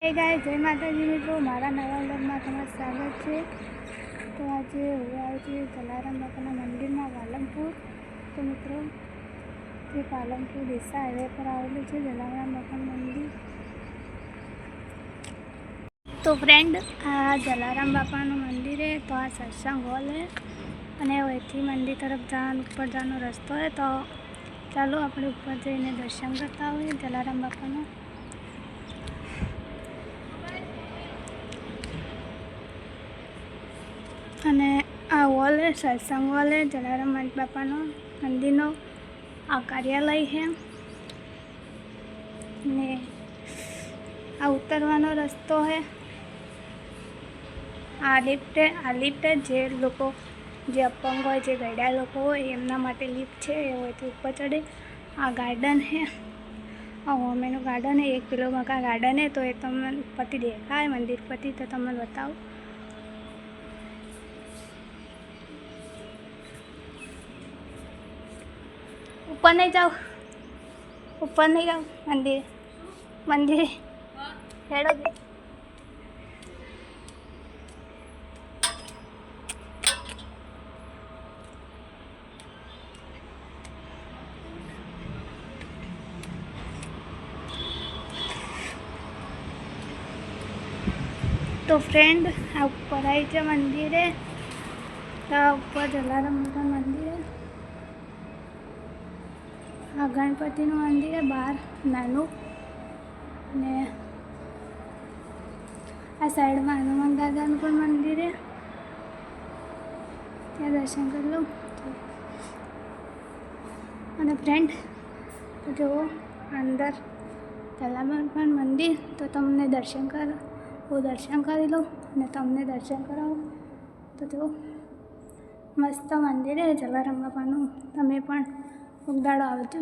Hey guys, जय माताजी मित्रों, मारा नवा व्लॉग में તમારું સ્વાગત છે। तो आज હું આવી છું જલારામ બાપાના મંદિરમાં પાલનપુર। તો મિત્રો ये पालनपुर ડીસા हाईवे पर आवेલું છે જલારામ બાપાનું મંદિર। तो फ्रेंड आ जलाराम बापाનું મંદિર है। तो आ सत्संग हॉल है અને वहीથી મંદિર तरफ જવાનો ऊपर જવાનો રસ્તો है। तो ચાલો આપણે ઉપર જઈને દર્શન કરતા હોઈએ જલારામ બાપાના। અને આ હોલ है सत्संग हॉल है जलाराम बापाનો મંદિરનો आ कार्यालय है ने आ उतरवानो रस्तो है। आ लिफ्ट है जे लोको जे अपंग होय जे गड्या लोको होय एमना माटे लिफ्ट है। ए होयथी ऊपर चढ़े। आ गार्डन है, आ होमेनु गार्डन है, एक किलो का गार्डन है। तो ये तमने उपरथी देखाय मंदिर परथी। तो तमने बताओ ऊपर नहीं जाओ, ऊपर नहीं जाओ, मंदिर मंदिर हेड़ो दे। तो फ्रेंड आ ऊपर आई जो मंदिर है, तो ऊपर जलाराम बापा मंदिर है। आ गणपति मंदिर है बाहर नानू ने आ साइड में हनुमान दादा मंदिर है, त्या दर्शन कर लो। और फ्रेंड तो जो अंदर जलाराम मंदिर तो तमने दर्शन कर वो दर्शन कर लो ने तमने दर्शन कराओ। तो जो मस्त मंदिर है जलाराम बापानु, तमे पण उगदाड़ो आवजो।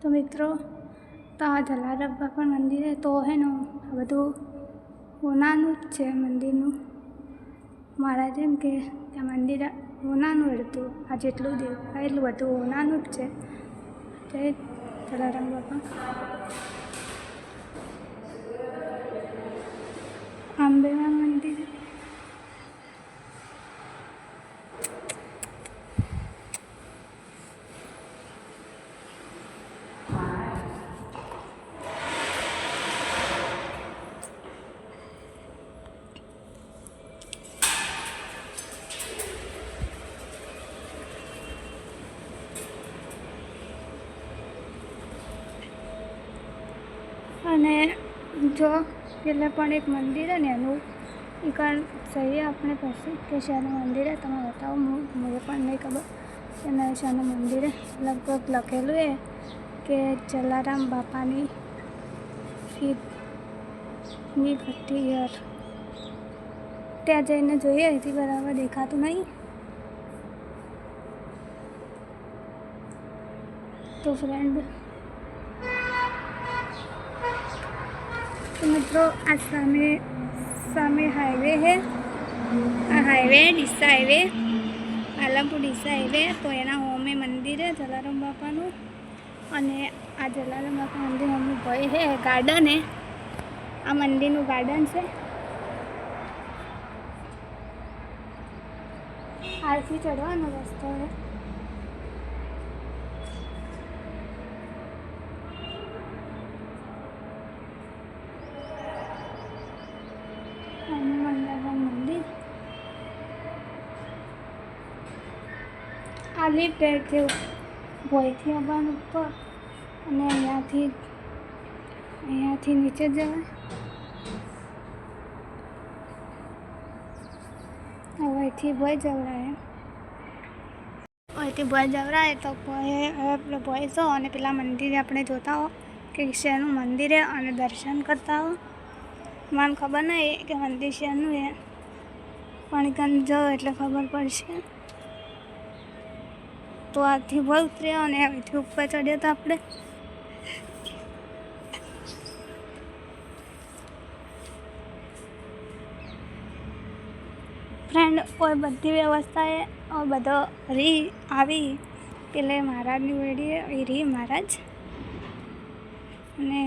तो मित्रों तो आ जलाराम बापा मंदिर है। तो है न बधु नानुं ज छे मंदिरनु। मारा जेम के त्या मंदिर नानुं हतुं, आ जेटलुं देखाय એટલું બધું નાનું જ છે। जय जलाराम बापा। अंबेमा मंदिर અને જો પેલા પણ એક મંદિર है ने એનું એ કારણ સહી આપણે પાસે કે શાનું મંદિર है તમે बताओ। मुझे પણ नहीं खबर એના શાનું મંદિર है। लगभग લખેલું है કે જલારામ બાપાની ફીટની ભઠ્ઠી ઘર। ત્યાં જઈને જોઈએ અહીંથી બરાબર દેખાતું નહીં। तो फ्रेंड तो मित्रों आ सामे हाईवे है, आ highway Deesa highway Palanpur Deesa highway. तो एना होमे मंदिर है जलाराम बापानु। अने आ जलाराम बापा मंदिर मम्मी भाई है गार्डन है, आ मंदिरनु गार्डन से आरती चढ़वानो रस्तो है। मंदिर आ लिफ्ट है जो भयथी આવવાનું ઉપર અને અહીંયાથી નીચે જવાય। वहीથી ભય જવરાય, वहीથી ભય જવરાય। तो આપણે ભયસો અને પેલા મંદિરે આપણે જોતા હો કે શેનું મંદિર है અને દર્શન કરતા હો। મને ખબર નહીં કે મંદિર શેનું है પણ કન જાઓ એટલે ખબર પડશે। તો આથી ભય ઉતર્યા અને અહીંથી ઉપર ચડ્યા હતા આપણે। ફ્રેન્ડ કોઈ બધી વ્યવસ્થાએ બધો રી આવી પેલે મહારાજની વેડીએ એ રી મહારાજ અને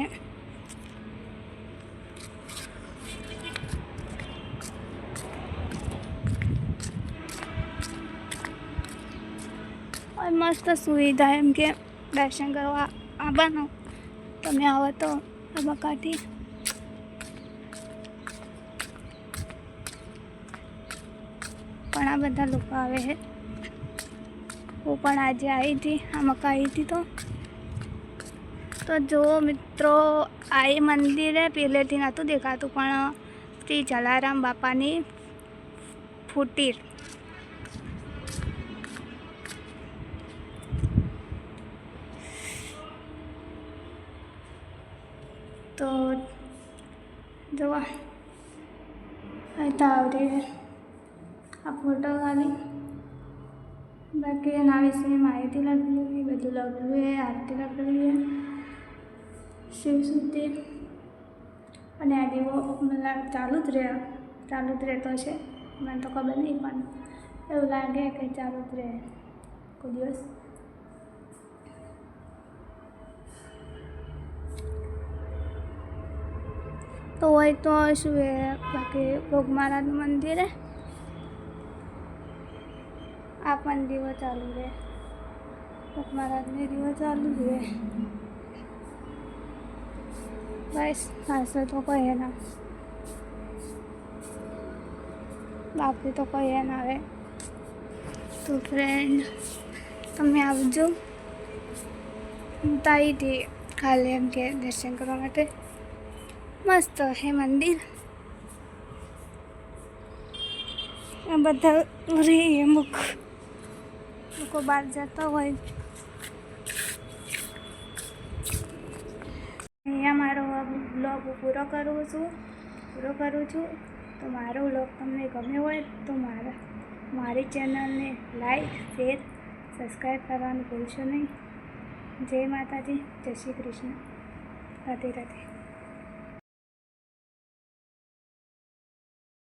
મસ્ત સુવિધા એમ કે દર્શન કરવા આવવાનું તમે આવો તો બકાથી પણ આ બધા લોકો આવે છે. હું પણ આજે આવી હતી આ મકા આવી હતી તો જો મિત્રો આ એ મંદિરે પહેલેથી નહોતું દેખાતું પણ શ્રી જલારામ બાપાની ફૂટીર તો જોવા આવતી આ ફોટો ખાલી બાકી એના વિશે માહિતી લખેલી બધું લખેલું છે આરતી લખેલી છે શિવસુદ્ધિ અને આ દીવો મતલબ ચાલુ જ રહેતો છે મને તો ખબર નહીં પણ એવું લાગે કે ચાલુ જ રહે કોઈ દિવસ. તો હોય તો શું એ બાકી ભોગ મહારાજનું મંદિર હે આ પણ દીવો ચાલુ રહે ભોગ મહારાજને દીવો ચાલુ રહે બસ પાસે તો કોઈ હે ના બાકી તો કોઈ હે ના આવે. તો ફ્રેન્ડ તમે આવજો હું તો આવી હતી કાલે એમ કે દર્શન કરવા માટે મસ્ત હે મંદિર બધા રે અમુક લોકો બહાર જતા હોય અહીંયા મારો બ્લોગ પૂરો કરું છું તો મારો બ્લોગ તમને ગમ્યો હોય તો મારી ચેનલને લાઈક શેર સબસ્ક્રાઈબ કરવાનું ભૂલશો નહીં. જય માતાજી, જય શ્રી કૃષ્ણ, રાધે રાધે.